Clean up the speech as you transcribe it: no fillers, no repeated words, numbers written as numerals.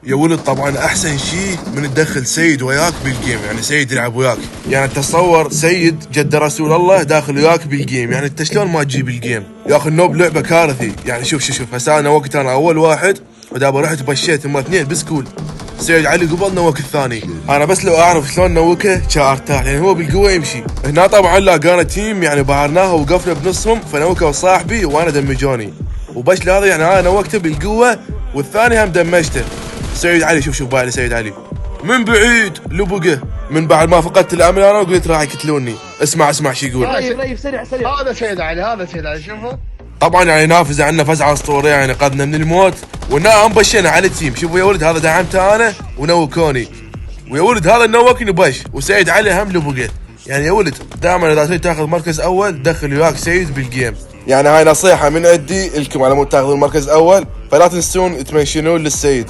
يا ولد طبعا احسن شيء من تدخل سيد وياك بالجيم، يعني سيد يلعب وياك. يعني تصور سيد جد رسول الله داخل وياك بالجيم، يعني انت شلون ما تجيب الجيم يا اخي؟ النوب لعبه كارثي. يعني شوف هسه انا وقت انا اول واحد ودابا رحت بشيت هم اثنين بسكول. سيد علي قبل نوك الثاني، انا بس لو اعرف شلون نوكه كان ارتاح، يعني هو بالقوه يمشي. هنا طبعا لاقانا تيم يعني بهرناها وقفنا بنصهم فنوكه صاحبي وانا دمجوني، وبش هذا يعني انا نوكته بالقوه والثاني هم دمجته. سيد علي شوف بالي سيد علي من بعيد لبقه، من بعد ما فقدت الامل انا وقلت راح يقتلوني. اسمع شو يقول. ريف سريع هذا سيد علي شوفه. طبعا يعني نافذ عنا فزعه اسطوريه، يعني قدنا من الموت ونا هم بشينا على التيم. شوفوا يا ولد هذا دعمته انا ونوكوني، ويا ولد هذا نوكني بش، وسيد علي هم لبقه. يعني يا ولد دائما اذا تريد تاخذ مركز اول دخل وياك سيد بالجيم. يعني هاي نصيحه من عندي لكم على مود تاخذون مركز اول، فلا تنسون تمنشنون للسيد.